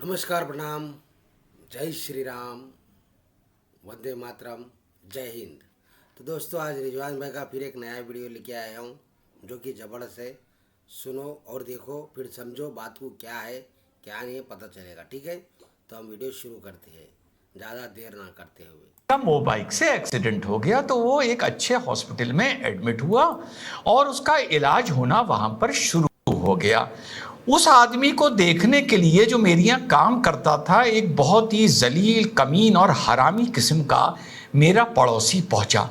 नमस्कार, प्रणाम, जय श्री राम, वंदे मातरम, जय हिंद। तो दोस्तों, आज रिजवान भाई का फिर एक नया वीडियो लेके आया हूँ जो कि ज़बरदस्त है। सुनो और देखो, फिर समझो बात को क्या है क्या नहीं है, पता चलेगा। ठीक है, तो हम वीडियो शुरू करते हैं ज़्यादा देर ना करते हुए। मोबाइक से एक्सीडेंट हो गया तो वो एक अच्छे हॉस्पिटल में एडमिट हुआ और उसका इलाज होना वहां पर शुरू हो गया। उस आदमी को देखने के लिए जो मेरे यहाँ काम करता था, एक बहुत ही जलील, कमीन और हरामी किस्म का मेरा पड़ोसी पहुंचा।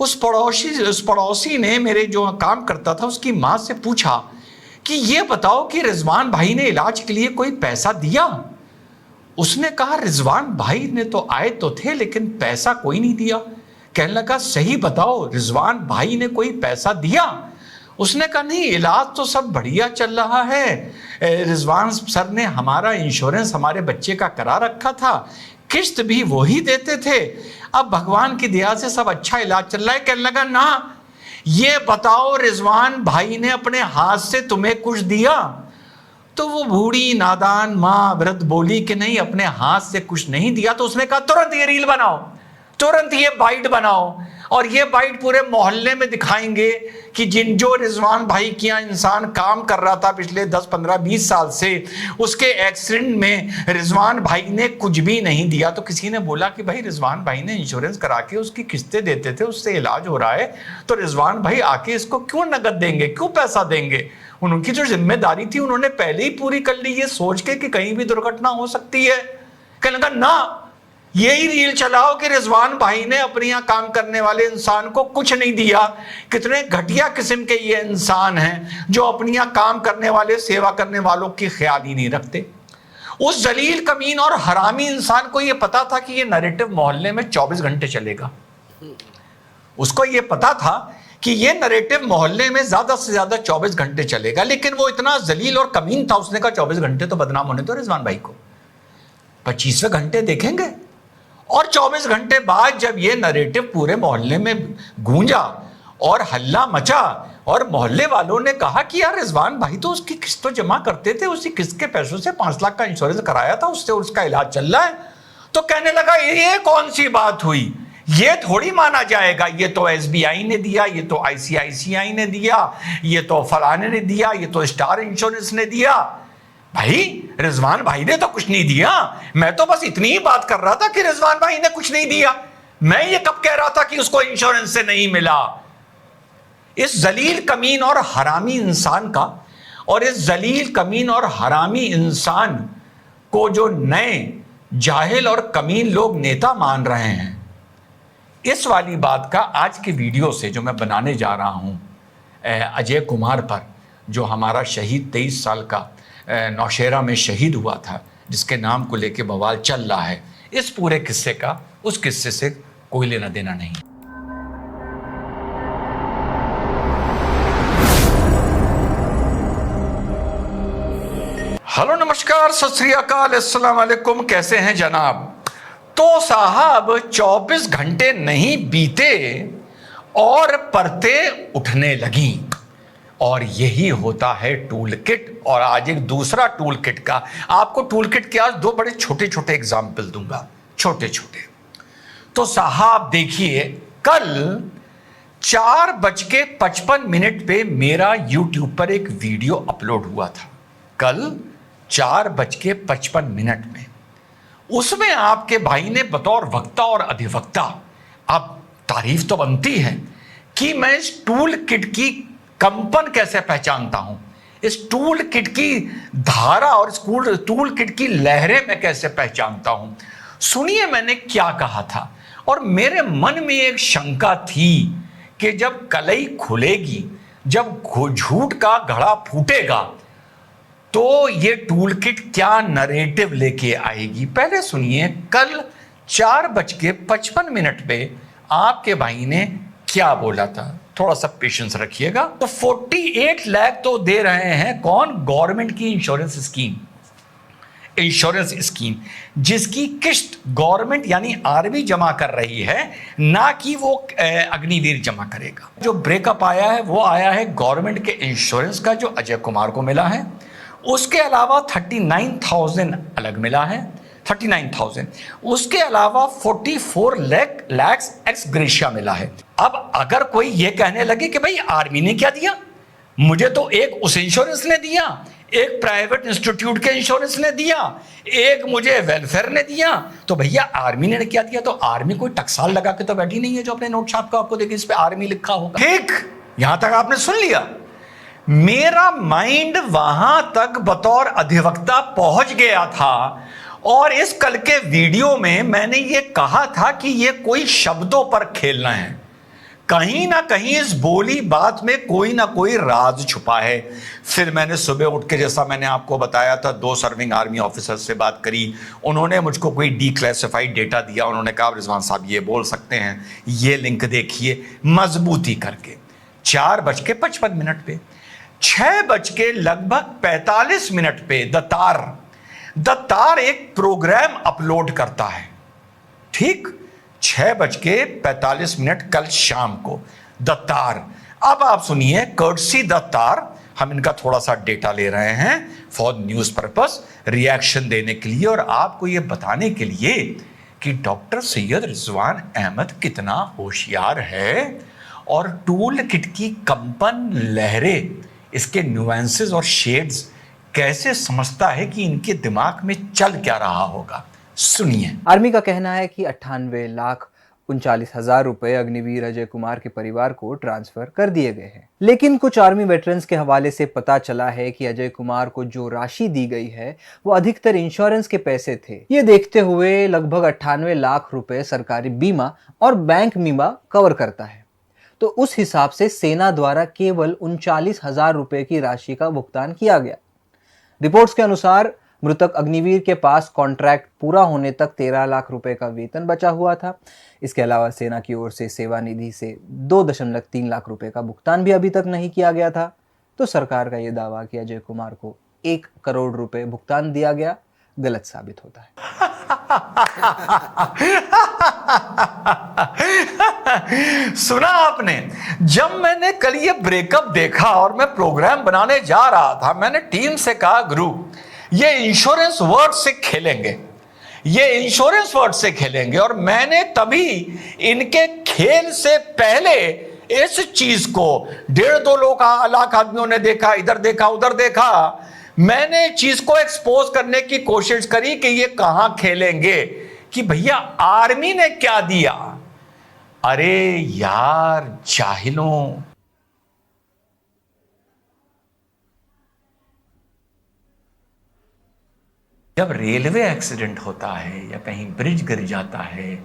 उस पड़ोसी ने मेरे जो काम करता था उसकी माँ से पूछा कि ये बताओ कि रिजवान भाई ने इलाज के लिए कोई पैसा दिया। उसने कहा रिजवान भाई ने तो आए तो थे लेकिन पैसा कोई नहीं दिया। कहने लगा सही बताओ, रिजवान भाई ने कोई पैसा दिया? उसने कहा नहीं, इलाज तो सब बढ़िया चल रहा है। रिजवान सर ने हमारा इंश्योरेंस हमारे बच्चे का करा रखा था, किस्त भी वो ही देते थे, अब भगवान की दया से सब अच्छा इलाज चल रहा है। कहने लगा ना, ये बताओ रिजवान भाई ने अपने हाथ से तुम्हें कुछ दिया? तो वो बूढ़ी नादान माँ वृद्ध बोली कि नहीं, अपने हाथ से कुछ नहीं दिया। तो उसने कहा तुरंत ये रील बनाओ, तुरंत ये बाइट बनाओ और ये बाइट पूरे मोहल्ले में दिखाएंगे कि जो रिजवान भाई के यहाँ इंसान काम कर रहा था पिछले 10, 15, 20 साल से, उसके एक्सीडेंट में रिजवान भाई ने कुछ भी नहीं दिया। तो किसी ने बोला कि भाई रिजवान भाई ने इंश्योरेंस करा के उसकी किस्तें देते थे, उससे इलाज हो रहा है, तो रिजवान भाई आके इसको क्यों नगद देंगे, क्यों पैसा देंगे? उनकी जो जिम्मेदारी थी उन्होंने पहले ही पूरी कर ली, ये सोच के कि कहीं भी दुर्घटना हो सकती है। कहने लगा ना, यही रील चलाओ कि रिजवान भाई ने अपने यहाँ काम करने वाले इंसान को कुछ नहीं दिया। कितने घटिया किस्म के ये इंसान हैं जो अपने यहाँ काम करने वाले, सेवा करने वालों की ख्याल ही नहीं रखते। उस जलील, कमीन और हरामी इंसान को ये पता था कि ये नैरेटिव मोहल्ले में 24 घंटे चलेगा। उसको ये पता था कि ये नैरेटिव मोहल्ले में ज्यादा से ज्यादा 24 घंटे चलेगा, लेकिन वो इतना जलील और कमीन था, उसने कहा 24 घंटे तो बदनाम होने दो रिजवान भाई को, 25वें घंटे देखेंगे। और 24 घंटे बाद जब ये नैरेटिव पूरे मोहल्ले में गूंजा और हल्ला मचा और मोहल्ले वालों ने कहा कि यार रिजवान भाई तो उसकी किस्त तो जमा करते थे, उसी किस्त के पैसों से 5 लाख का इंश्योरेंस कराया था, उससे उसका इलाज चल रहा है। तो कहने लगा ये कौन सी बात हुई, ये थोड़ी माना जाएगा, ये तो SBI ने दिया, ये तो ICICI ने दिया, ये तो फलाने ने दिया, ये तो स्टार इंश्योरेंस ने दिया। भाई रिजवान भाई ने तो कुछ नहीं दिया। मैं तो बस इतनी ही बात कर रहा था कि रिजवान भाई ने कुछ नहीं दिया। मैं ये कब कह रहा था कि उसको इंश्योरेंस से नहीं मिला? इस जलील, कमीन और हरामी इंसान का, और इस जलील, कमीन और हरामी इंसान को जो नए जाहिल और कमीन लोग नेता मान रहे हैं, इस वाली बात का आज की वीडियो से जो मैं बनाने जा रहा हूं अजय कुमार पर, जो हमारा शहीद 23 साल का नौशेरा में शहीद हुआ था, जिसके नाम को लेके बवाल चल रहा है, इस पूरे किस्से का उस किस्से से कोई लेना देना नहीं। हेलो, नमस्कार, सत श्री अकाल, अस्सलाम वालेकुम, कैसे हैं जनाब? तो साहब 24 घंटे नहीं बीते और परतें उठने लगी, और यही होता है टूल किट। और आज एक दूसरा टूल किट का, आपको टूल किट के आज 2 बड़े छोटे छोटे एग्जाम्पल दूंगा, छोटे छोटे। तो साहब देखिए, कल 4:55 पे मेरा यूट्यूब पर एक वीडियो अपलोड हुआ था। कल 4:55 में उसमें आपके भाई ने बतौर वक्ता और अधिवक्ता, अब तारीफ तो बनती है कि मैं इस टूल किट की कंपन कैसे पहचानता हूं, इस टूल किट की धारा और इस टूल किट की लहरें मैं कैसे पहचानता हूं। सुनिए मैंने क्या कहा था। और मेरे मन में एक शंका थी कि जब कलई खुलेगी, जब झूठ का घड़ा फूटेगा, तो ये टूल किट क्या नरेटिव लेके आएगी। पहले सुनिए, कल 4:55 पे आपके भाई ने क्या बोला था, थोड़ा सा पेशेंस रखिएगा। तो 48 लाख तो दे रहे हैं कौन? गवर्नमेंट की इंश्योरेंस स्कीम, जिसकी किस्त गवर्नमेंट यानी आर्मी जमा कर रही है, ना कि वो अग्निवीर जमा करेगा। जो ब्रेकअप आया है वो आया है गवर्नमेंट के इंश्योरेंस का, जो अजय कुमार को मिला है। उसके अलावा 39,000 अलग मिला है, 39,000। उसके अलावा 44 लाख एक्स ग्रेशिया मिला है। अब अगर कोई ये कहने लगे कि भाई आर्मी ने क्या दिया, मुझे तो एक उस इंश्योरेंस ने दिया, एक प्राइवेट इंस्टीट्यूट के इंश्योरेंस ने दिया, एक मुझे वेलफेयर ने दिया, तो भैया आर्मी ने क्या दिया? तो आर्मी कोई टकसाल लगा के तो बैठी नहीं है जो अपने नोट छाप कर आपको देखे इस पे आर्मी लिखा होगा। ठीक, यहां तक आपने सुन लिया। मेरा माइंड वहां तक बतौर अधिवक्ता पहुंच गया था और इस कल के वीडियो में मैंने ये कहा था कि ये कोई शब्दों पर खेलना है, कहीं ना कहीं इस बोली बात में कोई ना कोई राज छुपा है। फिर मैंने सुबह उठ के, जैसा मैंने आपको बताया था, 2 सर्विंग आर्मी ऑफिसर से बात करी। उन्होंने मुझको कोई डिक्लासिफाइड डेटा दिया। उन्होंने कहा रिजवान साहब ये बोल सकते हैं, ये लिंक देखिए, मजबूती करके 4:55 पे, 6:45 पे द तार एक प्रोग्राम अपलोड करता है। ठीक, 6:45 कल शाम को द तार। अब आप सुनिए, कर्टसी द तार, हम इनका थोड़ा सा डेटा ले रहे हैं फॉर न्यूज पर्पस, रिएक्शन देने के लिए और आपको यह बताने के लिए कि डॉक्टर सैयद रिजवान अहमद कितना होशियार है और टूल किट की कंपन लहरें, इसके न्यूएंसेस और शेड्स कैसे समझता है कि इनके दिमाग में चल क्या रहा होगा। सुनिए। आर्मी का कहना है कि 98,39,000 रुपए अग्निवीर अजय कुमार के परिवार को ट्रांसफर कर दिए गए हैं। लेकिन कुछ आर्मी वेटरन्स के हवाले से पता चला है कि अजय कुमार को जो राशि दी गई है वो अधिकतर इंश्योरेंस के पैसे थे। ये देखते हुए लगभग 98 लाख रुपए सरकारी बीमा और बैंक बीमा कवर करता है। तो उस हिसाब से सेना द्वारा केवल 39,000 रुपए की राशि का भुगतान किया गया। रिपोर्ट्स के अनुसार मृतक अग्निवीर के पास कॉन्ट्रैक्ट पूरा होने तक 13 लाख रुपए का वेतन बचा हुआ था। इसके अलावा सेना की ओर से सेवा निधि से 2.3 लाख रुपए का भुगतान भी अभी तक नहीं किया गया था। तो सरकार का यह दावा कि अजय कुमार को 1 करोड़ रुपए भुगतान दिया गया गलत साबित होता है। सुना आपने? जब मैंने कल ये ब्रेकअप देखा और मैं प्रोग्राम बनाने जा रहा था, मैंने टीम से कहा गुरु ये इंश्योरेंस वर्ड से खेलेंगे, ये इंश्योरेंस वर्ड से खेलेंगे। और मैंने तभी इनके खेल से पहले इस चीज को 1.5-2 लाख आदमियों ने देखा, इधर देखा उधर देखा, मैंने चीज को एक्सपोज करने की कोशिश करी कि ये कहां खेलेंगे, कि भैया आर्मी ने क्या दिया। अरे यार जाहिलों, जब रेलवे एक्सीडेंट होता है या कहीं ब्रिज गिर जाता है,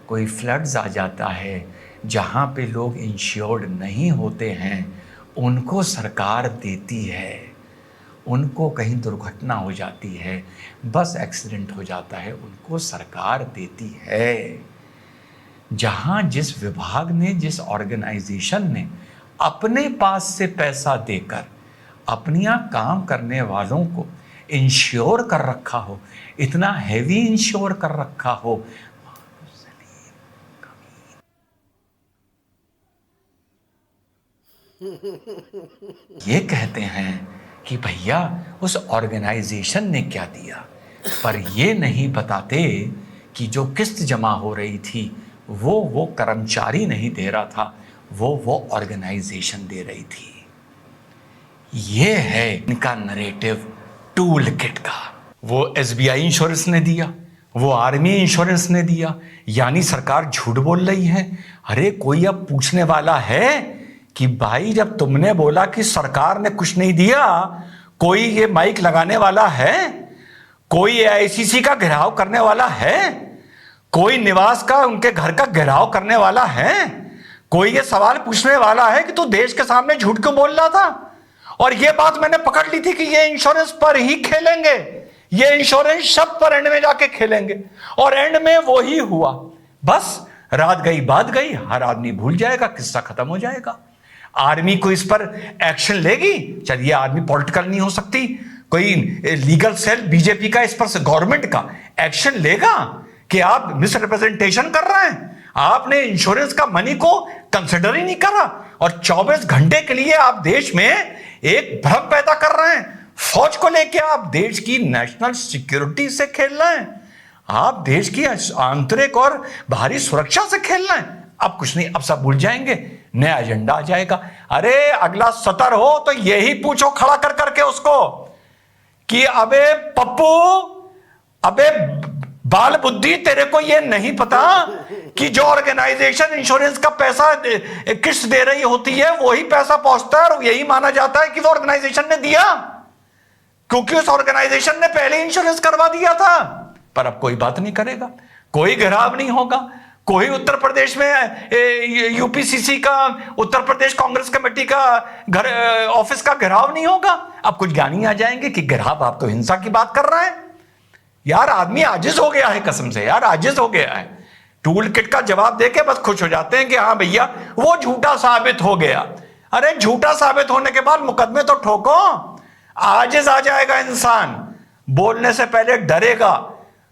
कोई फ्लड्स आ जाता है, जहां पे लोग इंश्योर्ड नहीं होते हैं उनको सरकार देती है। उनको कहीं दुर्घटना हो जाती है, बस एक्सीडेंट हो जाता है, उनको सरकार देती है। जहां जिस विभाग ने, जिस ऑर्गेनाइजेशन ने अपने पास से पैसा देकर अपनिया काम करने वालों को इंश्योर कर रखा हो, इतना हैवी इंश्योर कर रखा हो, ये कहते हैं कि भैया उस ऑर्गेनाइजेशन ने क्या दिया, पर ये नहीं बताते कि जो किस्त जमा हो रही थी वो कर्मचारी नहीं दे रहा था, वो ऑर्गेनाइजेशन दे रही थी। ये है इनका नरेटिव टूल किट का। वो SBI इंश्योरेंस ने दिया, वो आर्मी इंश्योरेंस ने दिया, यानी सरकार झूठ बोल रही है। अरे कोई अब पूछने वाला है कि भाई जब तुमने बोला कि सरकार ने कुछ नहीं दिया, कोई ये माइक लगाने वाला है, कोई AICC का घेराव करने वाला है, कोई निवास का, उनके घर का घेराव करने वाला है, कोई ये सवाल पूछने वाला है कि तू देश के सामने झूठ क्यों बोल रहा था। और ये बात मैंने पकड़ ली थी कि ये इंश्योरेंस पर ही खेलेंगे, ये इंश्योरेंस शब्द पर एंड में जाके खेलेंगे, और एंड में वो ही हुआ। बस रात गई बात गई, हर आदमी भूल जाएगा, किस्सा खत्म हो जाएगा। आर्मी को इस पर एक्शन लेगी, चलिए आर्मी पॉलिटिकल नहीं हो सकती, कोई लीगल सेल बीजेपी का इस पर से गवर्नमेंट का एक्शन लेगा कि आप मिसरिप्रेजेंटेशन कर रहे हैं, आपने इंश्योरेंस का मनी को कंसिडर ही नहीं करा और 24 घंटे के लिए आप देश में एक भ्रम पैदा कर रहे हैं। फौज को लेके आप देश की नेशनल सिक्योरिटी से खेल रहे हैं, आप देश की आंतरिक और बाहरी सुरक्षा से खेल रहे हैं। अब कुछ नहीं, अब सब भूल जाएंगे, नया एजेंडा आ जाएगा। अरे अगला सतर हो तो यही पूछो खड़ा कर करके उसको कि अबे पप्पू, अबे बाल बुद्धि, तेरे को ये नहीं पता कि जो ऑर्गेनाइजेशन इंश्योरेंस का पैसा किस्त दे रही होती है वही पैसा पहुंचता है और यही माना जाता है कि वो ऑर्गेनाइजेशन ने दिया, क्योंकि उस ऑर्गेनाइजेशन ने पहले इंश्योरेंस करवा दिया था। पर अब कोई बात नहीं करेगा, कोई घेराव नहीं होगा, कोई उत्तर प्रदेश में यूपीसीसी का, उत्तर प्रदेश कांग्रेस कमेटी का घर ऑफिस का घेराव नहीं होगा। अब कुछ ज्ञानी आ जाएंगे कि घेराव, आप तो हिंसा की बात कर रहे हैं। यार आदमी आजिज हो गया है, कसम से यार आजिज हो गया है। टूल किट का जवाब देके बस खुश हो जाते हैं कि हाँ भैया वो झूठा साबित हो गया। अरे झूठा साबित होने के बाद मुकदमे तो ठोको, आजिज आ जाएगा इंसान, बोलने से पहले डरेगा,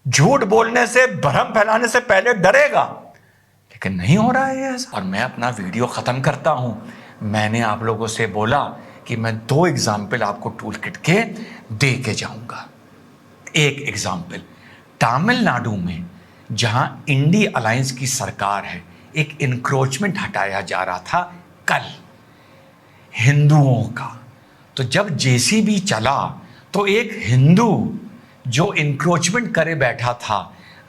झूठ बोलने से, भ्रम फैलाने से पहले डरेगा, लेकिन नहीं हो रहा है ऐसा। और मैं अपना वीडियो खत्म करता हूं। मैंने आप लोगों से बोला कि मैं 2 एग्जाम्पल आपको टूल किट के दे के जाऊंगा। एक एग्जाम्पल, तमिलनाडु में जहां इंडी अलायंस की सरकार है, एक इंक्रोचमेंट हटाया जा रहा था कल हिंदुओं का। तो जब जेसीबी चला तो एक हिंदू जो इंक्रोचमेंट करे बैठा था,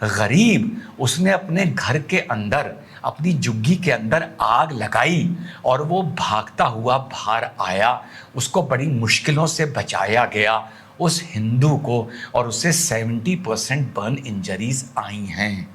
गरीब, उसने अपने घर के अंदर, अपनी झुग्गी के अंदर आग लगाई और वो भागता हुआ बाहर आया। उसको बड़ी मुश्किलों से बचाया गया उस हिंदू को, और उसे 70% बर्न इंजरीज आई हैं।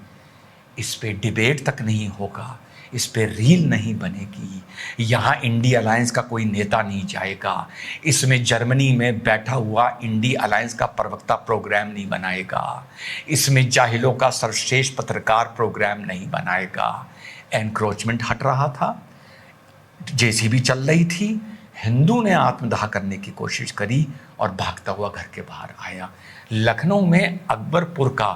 इस पे डिबेट तक नहीं होगा, इस पे रील नहीं बनेगी, यहाँ इंडी अलायंस का कोई नेता नहीं जाएगा, इसमें जर्मनी में बैठा हुआ इंडी अलायंस का प्रवक्ता प्रोग्राम नहीं बनाएगा, इसमें जाहिलों का सर्वश्रेष्ठ पत्रकार प्रोग्राम नहीं बनाएगा। एनक्रोचमेंट हट रहा था, जेसीबी चल रही थी, हिंदू ने आत्मदाह करने की कोशिश करी और भागता हुआ घर के बाहर आया। लखनऊ में अकबरपुर का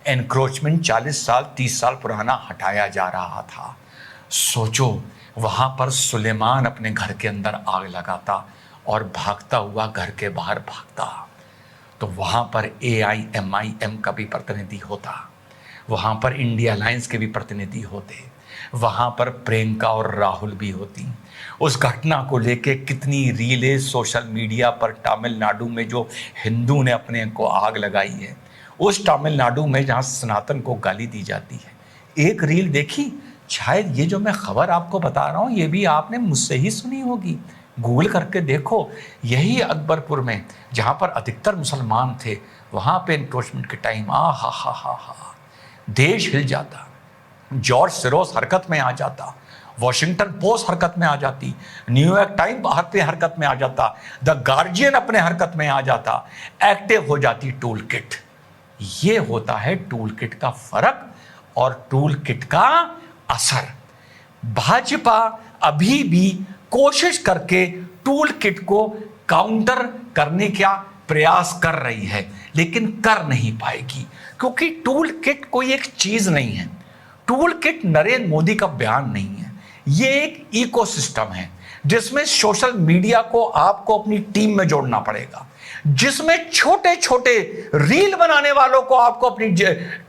एनक्रोचमेंट 40 साल 30 साल पुराना हटाया जा रहा था। सोचो वहाँ पर सुलेमान अपने घर के अंदर आग लगाता और भागता हुआ घर के बाहर भागता, तो वहाँ पर AIMIM का भी प्रतिनिधि होता, वहाँ पर इंडिया अलायंस के भी प्रतिनिधि होते, वहाँ पर प्रियंका और राहुल भी होती। उस घटना को लेके कितनी रीलें सोशल मीडिया पर, तमिलनाडु में जो हिंदू ने अपने को आग लगाई है, उस तमिलनाडु में जहाँ सनातन को गाली दी जाती है। एक रील देखी, शायद ये जो मैं खबर आपको बता रहा हूँ ये भी आपने मुझसे ही सुनी होगी, गूगल करके देखो। यही अकबरपुर में जहाँ पर अधिकतर मुसलमान थे, वहाँ पे एनक्रोचमेंट के टाइम हा, देश हिल जाता, जॉर्ज सिरोस हरकत में आ जाता, वॉशिंगटन पोस्ट हरकत में आ जाती, न्यूयॉर्क टाइम अपने हरकत में आ जाता, द गार्जियन अपने हरकत में आ जाता, एक्टिव हो जाती टूल किट। ये होता है टूल किट का फर्क और टूल किट का असर। भाजपा अभी भी कोशिश करके टूल किट को काउंटर करने का प्रयास कर रही है, लेकिन कर नहीं पाएगी, क्योंकि टूल किट कोई एक चीज नहीं है। टूल किट नरेंद्र मोदी का बयान नहीं है, ये एक इकोसिस्टम है जिसमें सोशल मीडिया को आपको अपनी टीम में जोड़ना पड़ेगा, जिसमें छोटे छोटे रील बनाने वालों को आपको अपनी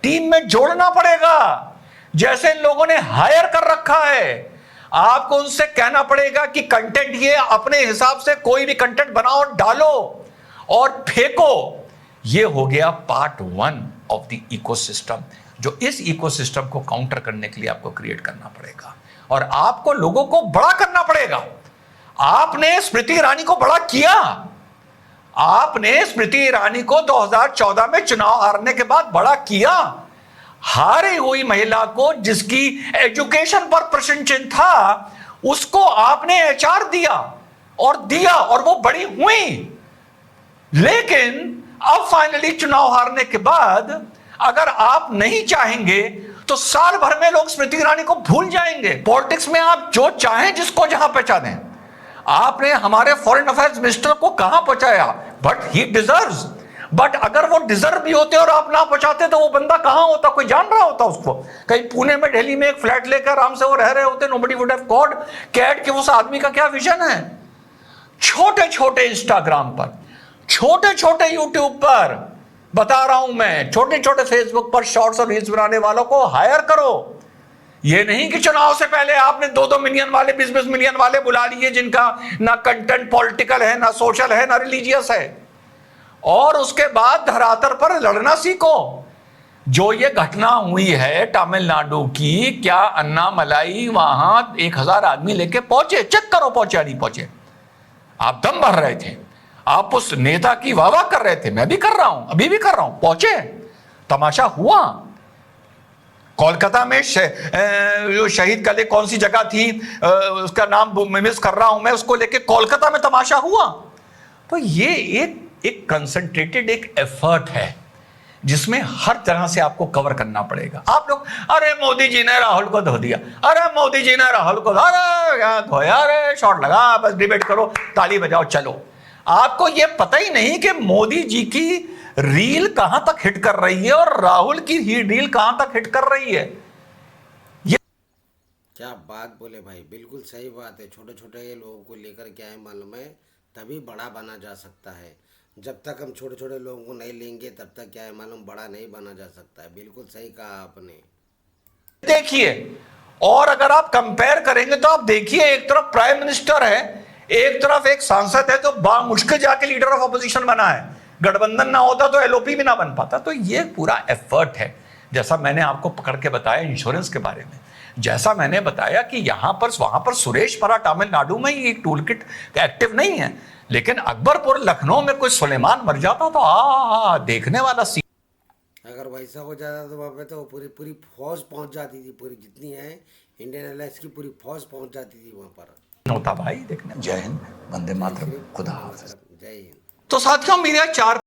टीम में जोड़ना पड़ेगा। जैसे इन लोगों ने हायर कर रखा है, आपको उनसे कहना पड़ेगा कि कंटेंट ये अपने हिसाब से कोई भी कंटेंट बनाओ, डालो और फेंको। ये हो गया पार्ट 1 ऑफ द इकोसिस्टम, जो इस इकोसिस्टम को काउंटर करने के लिए आपको क्रिएट करना पड़ेगा और आपको लोगों को बड़ा करना पड़ेगा। आपने स्मृति ईरानी को बड़ा किया, आपने स्मृति ईरानी को 2014 में चुनाव हारने के बाद बड़ा किया। हारी हुई महिला को, जिसकी एजुकेशन पर प्रश्न चिन्ह था, उसको आपने HR दिया और वो बड़ी हुई। लेकिन अब फाइनली चुनाव हारने के बाद अगर आप नहीं चाहेंगे तो साल भर में लोग स्मृति ईरानी को भूल जाएंगे। पॉलिटिक्स में आप जो चाहें जिसको जहां पहुंचा दें। आपने हमारे फॉरेन अफेयर्स मिनिस्टर को कहां पहुंचाया, बट ही डिजर्व्स। बट अगर वो डिजर्व भी होते और आप ना पहुंचाते तो वो बंदा कहां होता, कोई जान रहा होता उसको? कहीं पुणे में, दिल्ली में एक फ्लैट लेकर आराम से वो रह रहे होते। नोबडी वुड हैव केयर्ड कि उस आदमी का क्या विजन है। छोटे छोटे इंस्टाग्राम पर, छोटे छोटे यूट्यूब पर बता रहा हूं मैं, छोटे छोटे फेसबुक पर शॉर्ट्स और रील्स बनाने वालों को हायर करो। ये नहीं कि चुनाव से पहले आपने 2-2 मिलियन वाले 20-20 मिलियन वाले बुला लिए जिनका ना कंटेंट पॉलिटिकल है, ना सोशल है, ना रिलीजियस है, और उसके बाद धरातल पर लड़ना सीखो। जो ये घटना हुई है तमिलनाडु की, क्या अन्नामलाई वहां 1000 आदमी लेके पहुंचे? चेक करो पहुंचे या नहीं पहुंचे। आप दम भर रहे थे, आप उस नेता की वाह कर रहे थे, मैं भी कर रहा हूं, अभी भी कर रहा हूं। पहुंचे, तमाशा हुआ। कोलकाता में जो शहीद कले कौन सी जगह थी, उसका नाम मिस कर रहा हूं मैं, उसको लेके कोलकाता में तमाशा हुआ। तो ये एक कंसंट्रेटेड एक एफर्ट है जिसमें हर तरह से आपको कवर करना पड़ेगा। आप लोग, अरे मोदी जी ने राहुल को धो दिया, अरे मोदी जी ने राहुल को, अरे धोया, अरे शॉट लगा, बस डिबेट करो, ताली बजाओ, चलो। आपको यह पता ही नहीं कि मोदी जी की रील कहां तक हिट कर रही है और राहुल की रील कहां तक हिट कर रही है। क्या बात बोले भाई, बिल्कुल सही बात है। छोटे छोटे लोगों को लेकर क्या है मालूम है, तभी बड़ा बना जा सकता है। जब तक हम छोटे छोटे लोगों को नहीं लेंगे तब तक क्या है मालूम, बड़ा नहीं बना जा सकता है। बिल्कुल सही कहा आपने। देखिए, और अगर आप कंपेयर करेंगे तो आप देखिए, एक तरफ प्राइम मिनिस्टर है, एक तरफ एक सांसद है, तो बामुश्किल जाके लीडर ऑफ अपोजिशन बना है। गठबंधन ना होता तो एलओपी भी ना बन पाता। तो ये पूरा एफर्ट है। जैसा मैंने आपको पकड़ के बताया इंश्योरेंस के बारे में, जैसा मैंने बताया कि यहां पर वहां पर सुरेश परा तमिलनाडु में ही एक टूल किट एक्टिव नहीं है, लेकिन अकबरपुर लखनऊ में कोई सुलेमान मर जाता तो देखने वाला सीन। अगर वैसा हो जाता तो वहाँ पे तो पूरी फौज पहुंच जाती थी, पूरी जितनी है इंडियन एयरलाइंस की पूरी फौज पहुंच जाती थी वहाँ पर। होता भाई देखने। जय हिंद, वंदे मातरम, खुदा हाफिज। जय हिंद। तो साथियों, मेरे 4